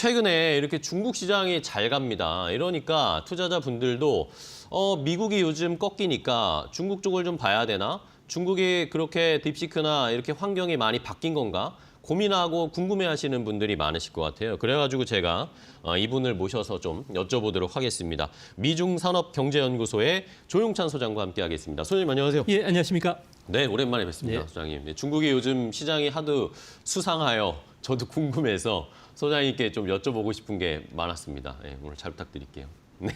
최근에 이렇게 중국 시장이 잘 갑니다. 이러니까 투자자분들도 미국이 요즘 꺾이니까 중국 쪽을 좀 봐야 되나? 중국이 그렇게 딥시크나 이렇게 환경이 많이 바뀐 건가? 고민하고 궁금해하시는 분들이 많으실 것 같아요. 그래가지고 제가 이분을 모셔서 좀 여쭤보도록 하겠습니다. 미중산업경제연구소의 조용찬 소장과 함께하겠습니다. 소장님 안녕하세요. 예, 안녕하십니까? 네, 오랜만에 뵙습니다, 네. 소장님. 네, 중국이 요즘 시장이 하도 수상하여 저도 궁금해서 소장님께 좀 여쭤보고 싶은 게 많았습니다. 네, 오늘 잘 부탁드릴게요. 네.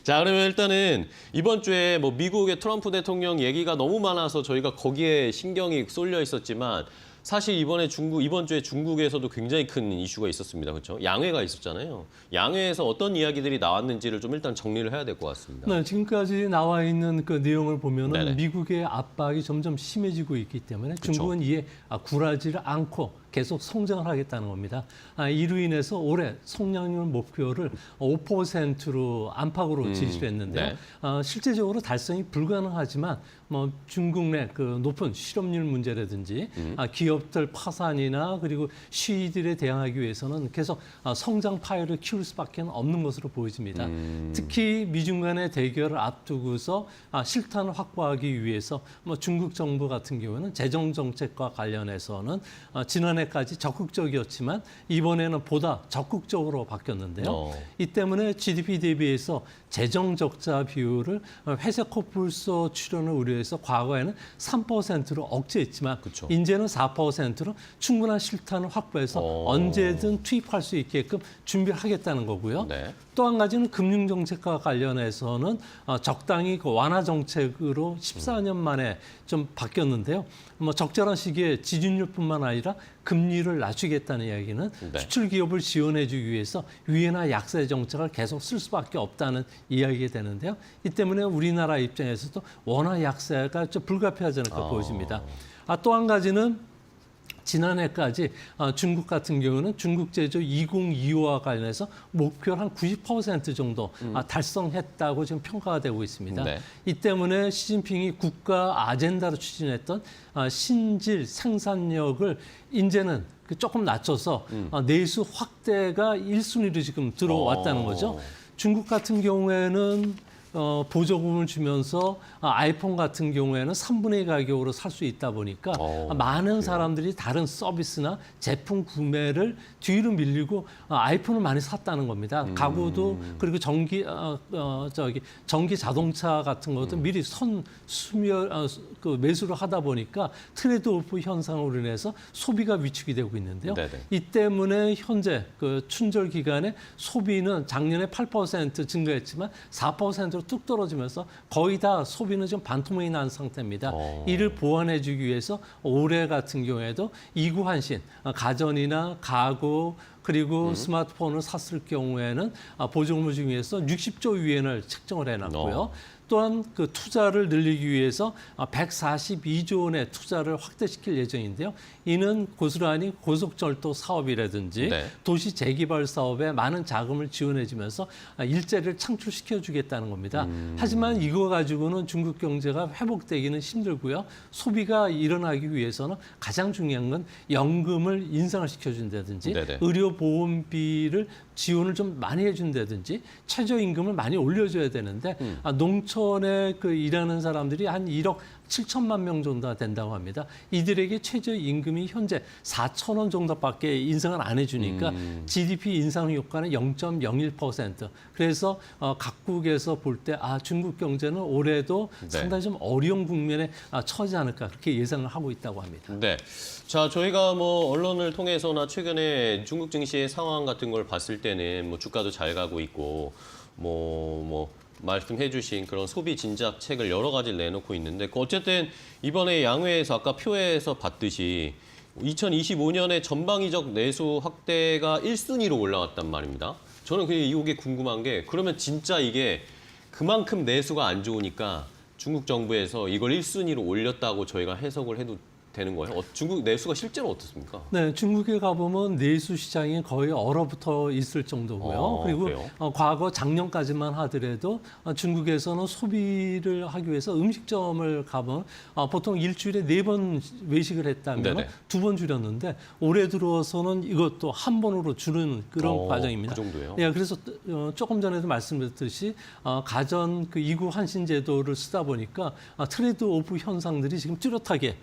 자, 그러면 일단은 이번 주에 뭐 미국의 트럼프 대통령 얘기가 너무 많아서 저희가 거기에 신경이 쏠려 있었지만 사실 이번 주에 중국에서도 굉장히 큰 이슈가 있었습니다. 그렇죠? 양회가 있었잖아요. 양회에서 어떤 이야기들이 나왔는지를 좀 일단 정리를 해야 될 것 같습니다. 네, 지금까지 나와 있는 그 내용을 보면은 네네. 미국의 압박이 점점 심해지고 있기 때문에 중국은 이에 굴하지를 않고 계속 성장을 하겠다는 겁니다. 이로 인해서 올해 성장률 목표를 5%로 안팎으로 지시했는데요. 네. 실제적으로 달성이 불가능하지만 뭐 중국 내 그 높은 실업률 문제라든지 기업들 파산이나 그리고 시위들에 대응하기 위해서는 계속 성장 파이를 키울 수밖에 없는 것으로 보여집니다. 특히 미중 간의 대결을 앞두고서 실탄을 확보하기 위해서 뭐 중국 정부 같은 경우는 재정 정책과 관련해서는 지난해까지 적극적이었지만 이번에는 보다 적극적으로 바뀌었는데요. 이 때문에 GDP 대비해서 재정 적자 비율을 회색 코뿔소 출현을 우려해서 과거에는 3%로 억제했지만 그쵸. 이제는 4%로 충분한 실탄을 확보해서 언제든 투입할 수 있게끔 준비를 하겠다는 거고요. 네. 또 한 가지는 금융 정책과 관련해서는 적당히 그 완화 정책으로 14년 만에 좀 바뀌었는데요. 뭐 적절한 시기에 지준율뿐만 아니라 금리를 낮추겠다는 이야기는 네. 수출 기업을 지원해주기 위해서 위안화 약세 정책을 계속 쓸 수밖에 없다는 이야기가 되는데요. 이 때문에 우리나라 입장에서도 원화 약세가 좀 불가피하지 않을까 보여집니다. 또 한 가지는 지난해까지 중국 같은 경우는 중국 제조 2025와 관련해서 목표를 한 90% 정도 달성했다고 지금 평가가 되고 있습니다. 네. 이 때문에 시진핑이 국가 아젠다로 추진했던 신질 생산력을 이제는 조금 낮춰서 내수 확대가 1순위로 지금 들어왔다는 거죠. 중국 같은 경우에는 보조금을 주면서 아이폰 같은 경우에는 3분의 2 가격으로 살 수 있다 보니까 많은 사람들이 다른 서비스나 제품 구매를 뒤로 밀리고 아이폰을 많이 샀다는 겁니다. 가구도 그리고 전기 자동차 같은 것도 미리 매수를 하다 보니까 트레이드오프 현상으로 인해서 소비가 위축이 되고 있는데요. 네네. 이 때문에 현재 그 춘절 기간에 소비는 작년에 8% 증가했지만 4%로 뚝 떨어지면서 거의 다 소비는 좀 반토막이 난 상태입니다. 이를 보완해주기 위해서 올해 같은 경우에도 이구한신, 가전이나 가구 그리고 스마트폰을 샀을 경우에는 보조금을 주기 위해서 60조 위안을 책정을 해놨고요. 또한 그 투자를 늘리기 위해서 142조 원의 투자를 확대시킬 예정인데요. 이는 고스란히 고속철도 사업이라든지 네. 도시 재개발 사업에 많은 자금을 지원해주면서 일자리를 창출시켜주겠다는 겁니다. 하지만 이거 가지고는 중국 경제가 회복되기는 힘들고요. 소비가 일어나기 위해서는 가장 중요한 건 연금을 인상을 시켜준다든지 네네. 의료보험비를 지원을 좀 많이 해준다든지 최저임금을 많이 올려줘야 되는데 농촌에 그 일하는 사람들이 한 1억 7천만 명 정도가 된다고 합니다. 이들에게 최저임금이 현재 4천 원 정도밖에 인상을 안 해주니까 GDP 인상 효과는 0.01%. 그래서 각국에서 볼 때 중국 경제는 올해도 네. 상당히 좀 어려운 국면에 처하지 않을까 그렇게 예상을 하고 있다고 합니다. 네. 자, 저희가 뭐 언론을 통해서나 최근에 중국 증시의 상황 같은 걸 봤을 때는 뭐 주가도 잘 가고 있고 뭐 말씀해주신 그런 소비 진작책을 여러 가지를 내놓고 있는데 어쨌든 이번에 양회에서 아까 표에서 봤듯이 2025년에 전방위적 내수 확대가 1순위로 올라갔단 말입니다. 저는 그냥 이게 궁금한 게 그러면 진짜 이게 그만큼 내수가 안 좋으니까 중국 정부에서 이걸 1순위로 올렸다고 저희가 해석을 해도 되는 거예요? 중국 내수가 실제로 어떻습니까? 네, 중국에 가보면 내수 시장이 거의 얼어붙어 있을 정도고요. 그리고 그래요? 과거 작년까지만 하더라도 중국에서는 소비를 하기 위해서 음식점을 가면 보통 일주일에 4번 외식을 했다면 네네. 2번 줄였는데 올해 들어서는 이것도 한 번으로 줄는 그런 과정입니다. 그 정도예요? 네, 그래서 조금 전에도 말씀드렸듯이 가전 그 이구 환신 제도를 쓰다 보니까 트레이드 오프 현상들이 지금 뚜렷하게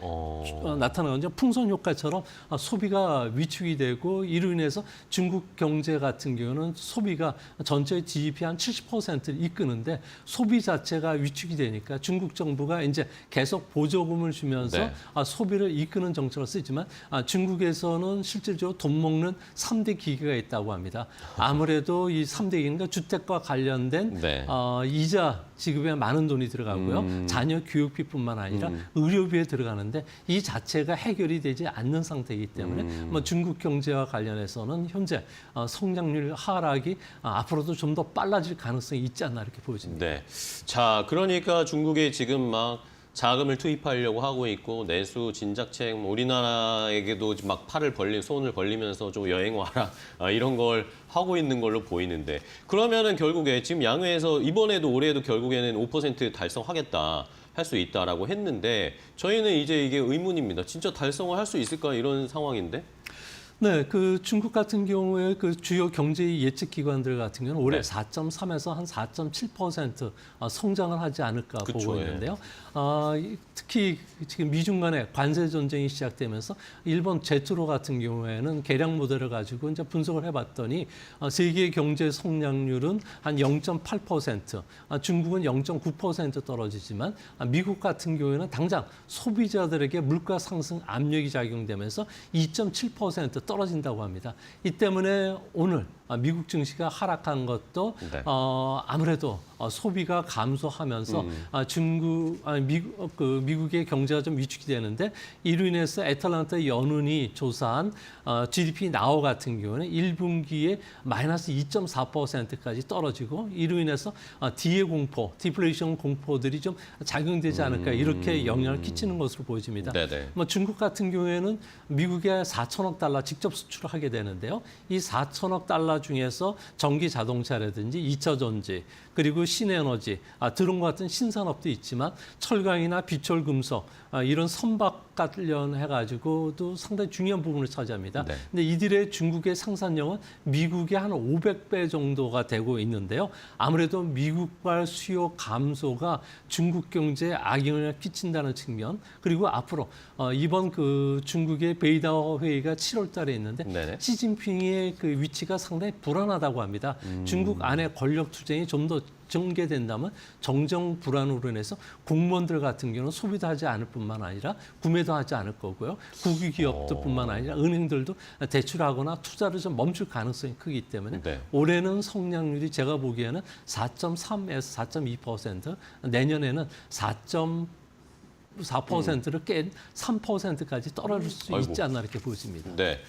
나타나거든요. 풍선 효과처럼 소비가 위축이 되고 이로 인해서 중국 경제 같은 경우는 소비가 전체 GDP 한 70%를 이끄는데 소비 자체가 위축이 되니까 중국 정부가 이제 계속 보조금을 주면서 네. 소비를 이끄는 정책을 쓰지만 중국에서는 실질적으로 돈 먹는 3대 기계가 있다고 합니다. 아무래도 이 3대 기계가 주택과 관련된 네. 이자 지급에 많은 돈이 들어가고요. 자녀 교육비뿐만 아니라 의료비에 들어가는데 이 자체가 해결이 되지 않는 상태이기 때문에 뭐 중국 경제와 관련해서는 현재 성장률 하락이 앞으로도 좀 더 빨라질 가능성이 있지 않나 이렇게 보여집니다. 네. 자, 그러니까 중국에 지금 막 자금을 투입하려고 하고 있고 내수 진작책 우리나라에게도 막 손을 벌리면서 좀 여행 와라 이런 걸 하고 있는 걸로 보이는데 그러면은 결국에 지금 양회에서 이번에도 올해도 결국에는 5% 달성하겠다. 할 수 있다라고 했는데 저희는 이제 이게 의문입니다. 진짜 달성을 할 수 있을까 이런 상황인데? 네, 그 중국 같은 경우에 그 주요 경제 예측 기관들 같은 경우는 올해 네. 4.3에서 한 4.7% 성장을 하지 않을까 그쵸, 보고 예. 있는데요. 특히 지금 미중 간의 관세 전쟁이 시작되면서 일본 제트로 같은 경우에는 계량 모델을 가지고 이제 분석을 해봤더니 세계 경제 성장률은 한 0.8%, 중국은 0.9% 떨어지지만 미국 같은 경우에는 당장 소비자들에게 물가 상승 압력이 작용되면서 2.7% 떨어진다고 합니다. 이 때문에 오늘 미국 증시가 하락한 것도 네. 아무래도 소비가 감소하면서 미국의 경제가 좀 위축이 되는데 이로 인해서 애틀란타 연은이 조사한 GDP 나우 같은 경우는 1분기에 마이너스 2.4%까지 떨어지고 이로 인해서 디플레이션 공포들이 좀 작용되지 않을까 이렇게 영향을 끼치는 것으로 보여집니다. 네네. 뭐 중국 같은 경우에는 미국에 4천억 달러 직접 수출을 하게 되는데요. 이 4천억 달러 중에서 전기 자동차라든지 2차 전지 그리고 신에너지, 드론과 같은 신산업도 있지만 철강이나 비철 금속 이런 선박 관련해가지고도 상당히 중요한 부분을 차지합니다. 네. 근데 이들의 중국의 생산량은 미국의 한 500배 정도가 되고 있는데요. 아무래도 미국발 수요 감소가 중국 경제에 악영향을 끼친다는 측면 그리고 앞으로 이번 그 중국의 베이다오 회의가 7월달에 있는데 네네. 시진핑의 그 위치가 상당히 불안하다고 합니다. 중국 안에 권력 투쟁이 좀 더 전개된다면 정정 불안으로 인해서 공무원들 같은 경우는 소비도 하지 않을 뿐만 아니라 구매도 하지 않을 거고요. 국유 기업들뿐만 아니라 은행들도 대출하거나 투자를 좀 멈출 가능성이 크기 때문에 네. 올해는 성장률이 제가 보기에는 4.3에서 4.2%, 내년에는 4.4%를 깬 3%까지 떨어질 수 아이고. 있지 않나 이렇게 보여집니다. 네.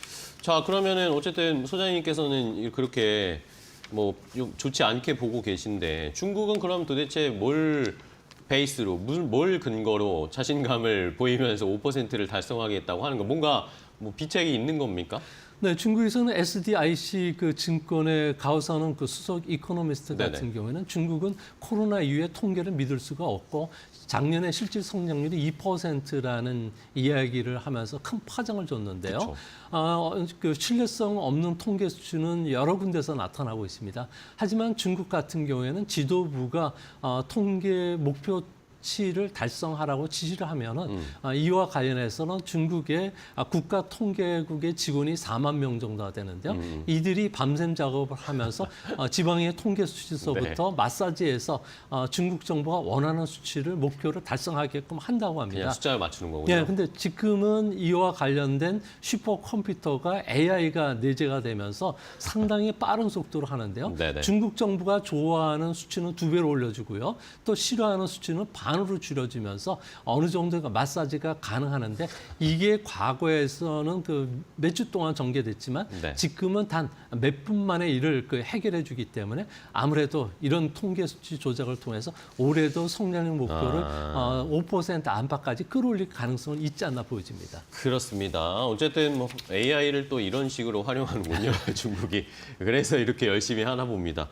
자, 그러면은 어쨌든 소장님께서는 그렇게 뭐 좋지 않게 보고 계신데 중국은 그럼 도대체 뭘 베이스로 뭘 근거로 자신감을 보이면서 5%를 달성하겠다고 하는 거 뭔가 뭐 비책이 있는 겁니까? 네, 중국에서는 SDIC 그 증권의 가오사는 그 수석 이코노미스트 같은 네네. 경우에는 중국은 코로나 이후의 통계를 믿을 수가 없고 작년에 실질 성장률이 2%라는 이야기를 하면서 큰 파장을 줬는데요. 그쵸. 그 신뢰성 없는 통계 수치는 여러 군데서 나타나고 있습니다. 하지만 중국 같은 경우에는 지도부가 통계 목표치를 달성하라고 지시를 하면은 이와 관련해서는 중국의 국가통계국의 직원이 4만 명 정도가 되는데요. 이들이 밤샘 작업을 하면서 지방의 통계 수치서부터 마사지해서 중국 정부가 원하는 수치를 목표를 달성하게끔 한다고 합니다. 그냥 숫자를 맞추는 거군요. 네, 근데 지금은 이와 관련된 슈퍼컴퓨터가 AI가 내재가 되면서 상당히 빠른 속도로 하는데요. 네네. 중국 정부가 좋아하는 수치는 2배로 올려주고요. 또 싫어하는 수치는 반 반으로 줄여지면서 어느 정도가 마사지가 가능하는데 이게 과거에서는 그 몇 주 동안 전개됐지만 네. 지금은 단 몇 분 만에 이를 그 해결해 주기 때문에 아무래도 이런 통계 수치 조작을 통해서 올해도 성장률 목표를 5% 안팎까지 끌어올릴 가능성은 있지 않나 보여집니다. 그렇습니다. 어쨌든 뭐 AI를 또 이런 식으로 활용하는군요, 중국이. 그래서 이렇게 열심히 하나 봅니다.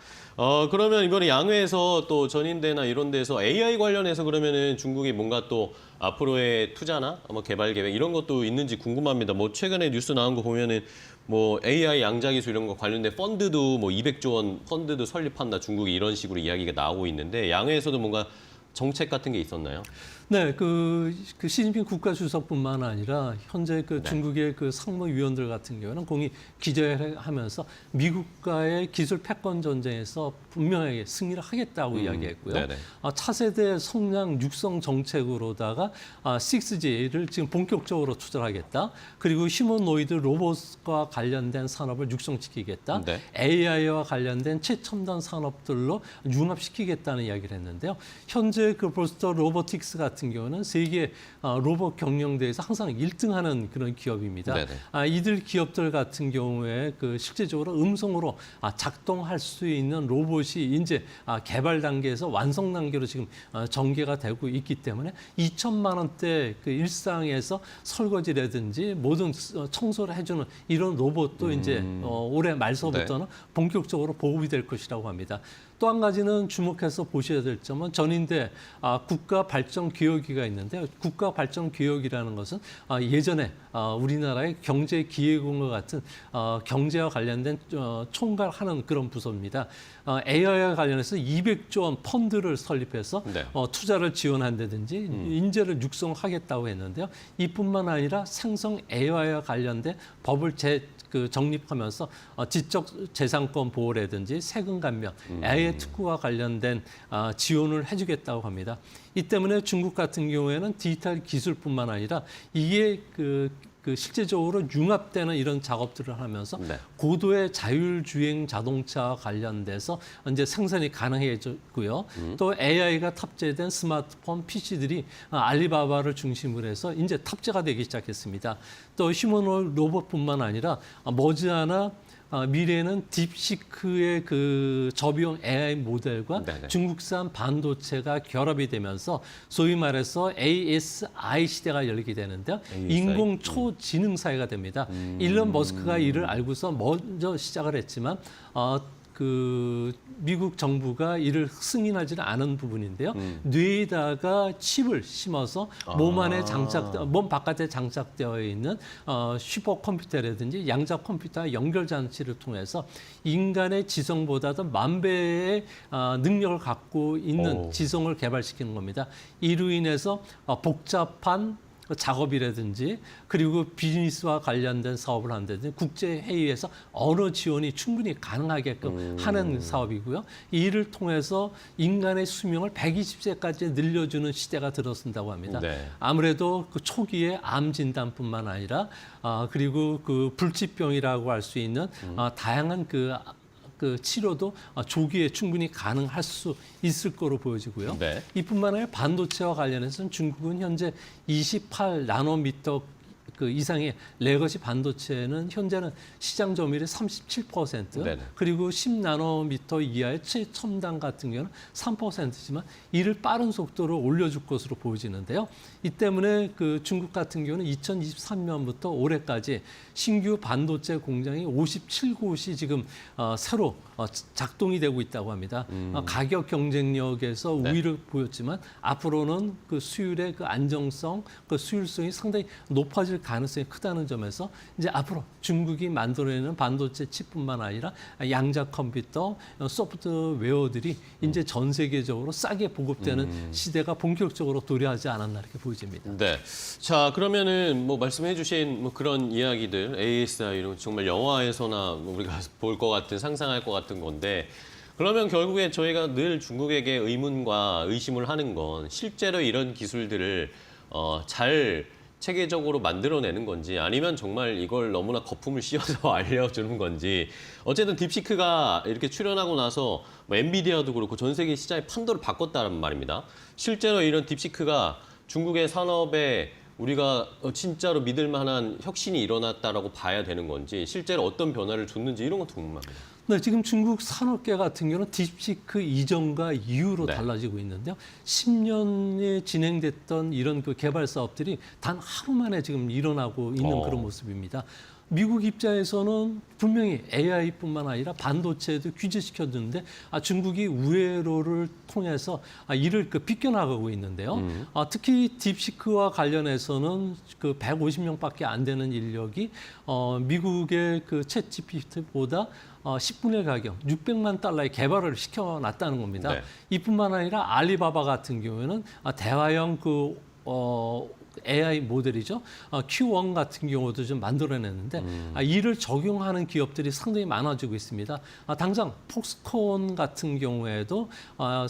그러면 이번에 양회에서 또 전인대나 이런 데서 AI 관련해서 그러면은 중국이 뭔가 또 앞으로의 투자나 뭐 개발 계획 이런 것도 있는지 궁금합니다. 뭐 최근에 뉴스 나온 거 보면은 뭐 AI 양자 기술 이런 거 관련된 펀드도 뭐 200조 원 펀드도 설립한다. 중국이 이런 식으로 이야기가 나오고 있는데 양회에서도 뭔가 정책 같은 게 있었나요? 네, 그 시진핑 국가주석뿐만 아니라 현재 그 중국의 그 상무위원들 같은 경우는 공이 기자회견하면서 미국과의 기술 패권 전쟁에서 분명하게 승리를 하겠다고 이야기했고요. 네네. 차세대 성장 육성 정책으로다가 6G를 지금 본격적으로 투자하겠다. 그리고 휴머노이드 로봇과 관련된 산업을 육성시키겠다. 네. AI와 관련된 최첨단 산업들로 융합시키겠다는 이야기를 했는데요. 현재 그 볼스터 로보틱스 같은 경우는 세계 로봇 경영대회에서 항상 1등하는 그런 기업입니다. 이들 기업들 같은 경우에 그 실제적으로 음성으로 작동할 수 있는 로봇이 이제 개발 단계에서 완성 단계로 지금 전개가 되고 있기 때문에 2천만 원대 그 일상에서 설거지라든지 모든 청소를 해주는 이런 로봇도 이제 올해 말서부터는 본격적으로 보급이 될 것이라고 합니다. 또 한 가지는 주목해서 보셔야 될 점은 전인대 국가발전기획위가 있는데요. 국가발전기획위라는 것은 예전에 우리나라의 경제기획원과 같은 경제와 관련된 총괄하는 그런 부서입니다. AI와 관련해서 200조 원 펀드를 설립해서 투자를 지원한다든지 인재를 육성하겠다고 했는데요. 이뿐만 아니라 생성 AI와 관련된 법을 정립하면서 지적 재산권 보호라든지 세금 감면, AI 특구와 관련된 지원을 해주겠다고 합니다. 이 때문에 중국 같은 경우에는 디지털 기술뿐만 아니라 이게 그 실제적으로 융합되는 이런 작업들을 하면서 고도의 자율주행 자동차와 관련돼서 이제 생산이 가능해졌고요. 또 AI가 탑재된 스마트폰, PC들이 알리바바를 중심으로 해서 이제 탑재가 되기 시작했습니다. 또 휴머노이드 로봇뿐만 아니라 머지않아 미래에는 딥시크의 그 저비용 AI 모델과 중국산 반도체가 결합이 되면서 소위 말해서 ASI 시대가 열리게 되는데요. 인공 초지능 사회가 됩니다. 일론 머스크가 이를 알고서 먼저 시작을 했지만 그 미국 정부가 이를 승인하지는 않은 부분인데요. 뇌에다가 칩을 심어서 몸 바깥에 장착되어 있는 슈퍼컴퓨터라든지 양자 컴퓨터 연결 장치를 통해서 인간의 지성보다도 10,000배의 능력을 갖고 있는 지성을 개발시키는 겁니다. 이로 인해서 복잡한 작업이라든지 그리고 비즈니스와 관련된 사업을 한다든지 국제회의에서 언어 지원이 충분히 가능하게끔 하는 사업이고요. 이를 통해서 인간의 수명을 120세까지 늘려주는 시대가 들어선다고 합니다. 아무래도 그 초기에 암 진단뿐만 아니라 그리고 그 불치병이라고 할 수 있는 다양한 그 치료도 조기에 충분히 가능할 수 있을 거로 보여지고요. 이뿐만 아니라 반도체와 관련해서는 중국은 현재 28나노미터 그 이상의 레거시 반도체는 현재는 시장 점유율이 37%, 그리고 10나노미터 이하의 최첨단 같은 경우는 3%지만 이를 빠른 속도로 올려줄 것으로 보여지는데요. 이 때문에 그 중국 같은 경우는 2023년부터 올해까지 신규 반도체 공장이 57곳이 지금 새로 작동이 되고 있다고 합니다. 가격 경쟁력에서 우위를 보였지만 앞으로는 그 수율의 그 안정성, 그 수율성이 상당히 높아질 가능성이 크다는 점에서 이제 앞으로 중국이 만들어내는 반도체 칩뿐만 아니라 양자 컴퓨터, 소프트웨어들이 이제 전 세계적으로 싸게 보급되는 시대가 본격적으로 도래하지 않았나 이렇게 보여집니다. 자, 그러면은 뭐 말씀해주신 뭐 그런 이야기들 ASI 이런 정말 영화에서나 우리가 볼 것 같은 상상할 것 같은 건데. 그러면 결국에 저희가 늘 중국에게 의문과 의심을 하는 건 실제로 이런 기술들을 잘 체계적으로 만들어내는 건지 아니면 정말 이걸 너무나 거품을 씌워서 알려주는 건지 어쨌든 딥시크가 이렇게 출연하고 나서 뭐 엔비디아도 그렇고 전 세계 시장의 판도를 바꿨다는 말입니다. 실제로 이런 딥시크가 중국의 산업에 우리가 진짜로 믿을 만한 혁신이 일어났다라고 봐야 되는 건지 실제로 어떤 변화를 줬는지 이런 것도 궁금합니다. 네, 지금 중국 산업계 같은 경우는 딥시크 이전과 이후로 네. 달라지고 있는데요. 10년에 진행됐던 이런 그 개발 사업들이 단 하루 만에 지금 일어나고 있는 그런 모습입니다. 미국 입장에서는 분명히 AI뿐만 아니라 반도체도 규제시켰는데 중국이 우회로를 통해서 이를 비껴나가고 있는데요. 특히 딥시크와 관련해서는 그 150명밖에 안 되는 인력이 미국의 그 챗GPT보다 10분의 1 가격, 600만 달러의 개발을 시켜놨다는 겁니다. 네. 이뿐만 아니라 알리바바 같은 경우에는 대화형 AI 모델이죠. Q1 같은 경우도 좀 만들어냈는데 이를 적용하는 기업들이 상당히 많아지고 있습니다. 당장 폭스콘 같은 경우에도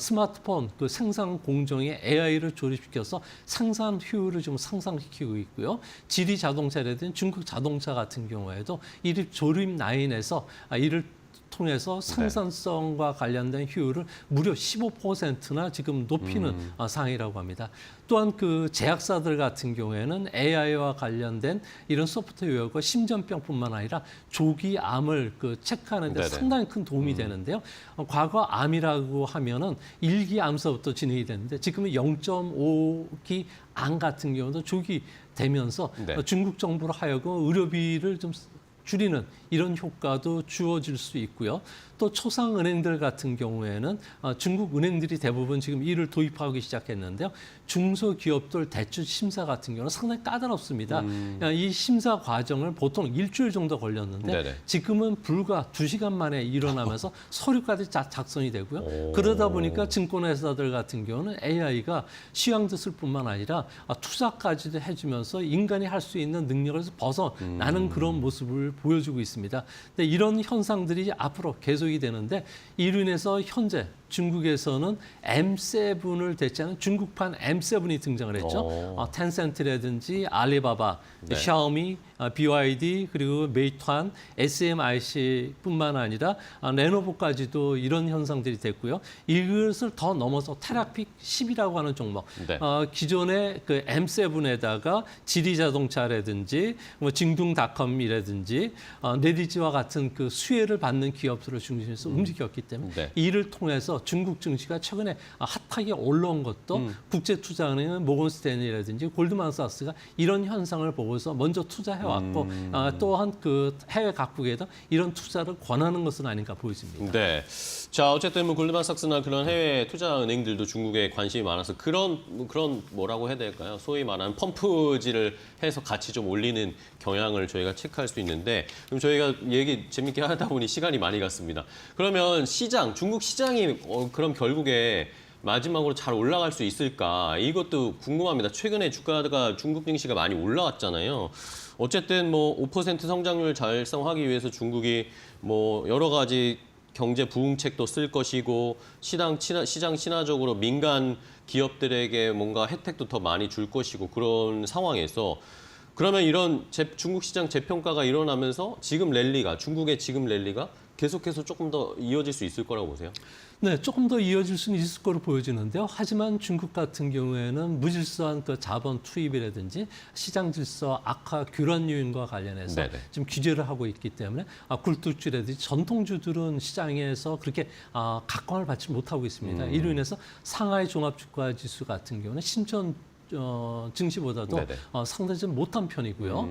스마트폰 그 생산 공정에 AI를 조립시켜서 생산 효율을 좀 상승시키고 있고요. 지리 자동차라든지 중국 자동차 같은 경우에도 이 조립 라인에서 이를 통해서 생산성과 관련된 효율을 무려 15%나 지금 높이는 상황이라고 합니다. 또한 그 제약사들 같은 경우에는 AI와 관련된 이런 소프트웨어가 심전병뿐만 아니라 조기 암을 체크하는 데 네네. 상당히 큰 도움이 되는데요. 과거 암이라고 하면은 1기 암서부터 진행이 됐는데 지금은 0.5기 암 같은 경우도 조기 되면서 네. 중국 정부로 하여금 의료비를 좀 줄이는 이런 효과도 주어질 수 있고요. 또 초상은행들 같은 경우에는 중국 은행들이 대부분 지금 이를 도입하기 시작했는데요. 중소기업들 대출 심사 같은 경우는 상당히 까다롭습니다. 이 심사 과정을 보통 일주일 정도 걸렸는데 네네. 지금은 불과 2시간 만에 일어나면서 서류까지 작성이 되고요. 그러다 보니까 증권회사들 같은 경우는 AI가 시황지수를 뿐만 아니라 투자까지도 해주면서 인간이 할 수 있는 능력에서 벗어나는 그런 모습을 보여주고 있습니다. 근데 이런 현상들이 앞으로 계속이 되는데 이로 인해서 현재 중국에서는 M7을 대체하는 중국판 M7이 등장을 했죠. 텐센트라든지 알리바바, 네. 샤오미, BYD 그리고 메이트환, SMIC뿐만 아니라 레노버까지도 이런 현상들이 됐고요. 이것을 더 넘어서 테라픽 10이라고 하는 종목, 네. 기존의 그 M7에다가 지리자동차라든지 뭐 징둥닷컴이라든지 네디지와 같은 그 수혜를 받는 기업들을 중심해서 움직였기 때문에 네. 이를 통해서 중국 증시가 최근에 핫하게 올라온 것도 국제투자은행은 모건스탠리라든지 골드만삭스가 이런 현상을 보고서 먼저 투자해왔고 또한 그 해외 각국에도 이런 투자를 권하는 것은 아닌가 보여집니다. 네. 자, 어쨌든 뭐 골드만삭스나 그런 해외 투자 은행들도 중국에 관심이 많아서 그런 뭐라고 해야 될까요? 소위 말하는 펌프질을 해서 같이 좀 올리는 경향을 저희가 체크할 수 있는데 그럼 저희가 얘기 재밌게 하다 보니 시간이 많이 갔습니다. 그러면 중국 시장이 그럼 결국에 마지막으로 잘 올라갈 수 있을까? 이것도 궁금합니다. 최근에 주가가 중국 증시가 많이 올라왔잖아요. 어쨌든 뭐 5% 성장률 달성하기 위해서 중국이 뭐 여러 가지 경제 부흥책도 쓸 것이고 시장 친화적으로 민간 기업들에게 뭔가 혜택도 더 많이 줄 것이고 그런 상황에서 그러면 이런 중국 시장 재평가가 일어나면서 중국의 지금 랠리가 계속해서 조금 더 이어질 수 있을 거라고 보세요? 네, 조금 더 이어질 수는 있을 거로 보여지는데요. 하지만 중국 같은 경우에는 무질서한 그 자본 투입이라든지 시장 질서 악화 교란 요인과 관련해서 네네. 지금 규제를 하고 있기 때문에 굴뚝주라든지 전통주들은 시장에서 그렇게 각광을 받지 못하고 있습니다. 이로 인해서 상하이 종합주가지수 같은 경우는 신천 증시보다도 네네. 상당히 좀 못한 편이고요.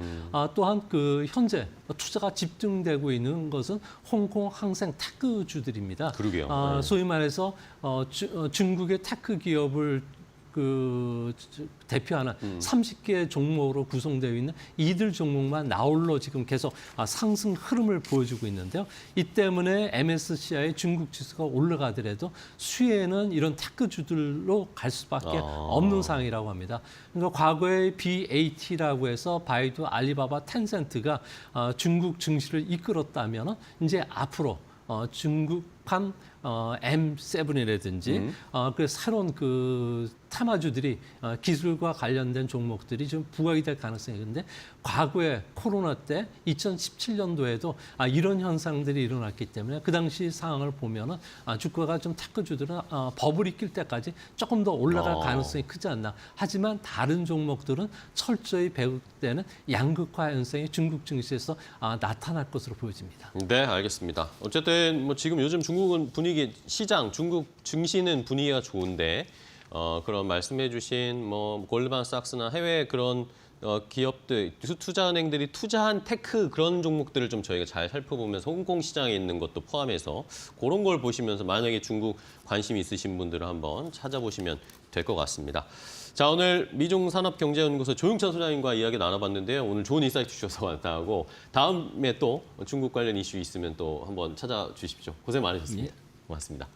또한 그 현재 투자가 집중되고 있는 것은 홍콩 항생 테크주들입니다. 그러게요. 네. 소위 말해서 중국의 테크 기업을 대표하는 30개 종목으로 구성되어 있는 이들 종목만 나홀로 지금 계속 상승 흐름을 보여주고 있는데요. 이 때문에 MSCI 중국 지수가 올라가더라도 수혜는 이런 테크주들로 갈 수밖에 없는 상황이라고 합니다. 그러니까 과거에 BAT라고 해서 바이두, 알리바바, 텐센트가 중국 증시를 이끌었다면 이제 앞으로 중국 자판 M7이라든지 그 새로운 그 테마주들이 기술과 관련된 종목들이 좀 부각이 될 가능성이 있는데 과거에 코로나 때 2017년도에도 이런 현상들이 일어났기 때문에 그 당시 상황을 보면은 주가가 좀 테크주들은 버블이 낄 때까지 조금 더 올라갈 가능성이 크지 않나. 하지만 다른 종목들은 철저히 배급되는 양극화 현상이 중국 증시에서 나타날 것으로 보여집니다. 네, 알겠습니다. 어쨌든 뭐 지금 요즘 중국은 분위기 시장 중국 증시는 분위기가 좋은데 그런 말씀해주신 뭐 골드만삭스나 해외 그런 기업들 투자은행들이 투자한 테크 그런 종목들을 좀 저희가 잘 살펴보면서 홍콩 시장에 있는 것도 포함해서 그런 걸 보시면서 만약에 중국 관심 있으신 분들은 한번 찾아보시면 될 것 같습니다. 자, 오늘 미종산업경제연구소 조용찬 소장님과 이야기 나눠봤는데요. 오늘 좋은 인사이트 주셔서 감사하고 다음에 또 중국 관련 이슈 있으면 또 한번 찾아주십시오. 고생 많으셨습니다. 고맙습니다.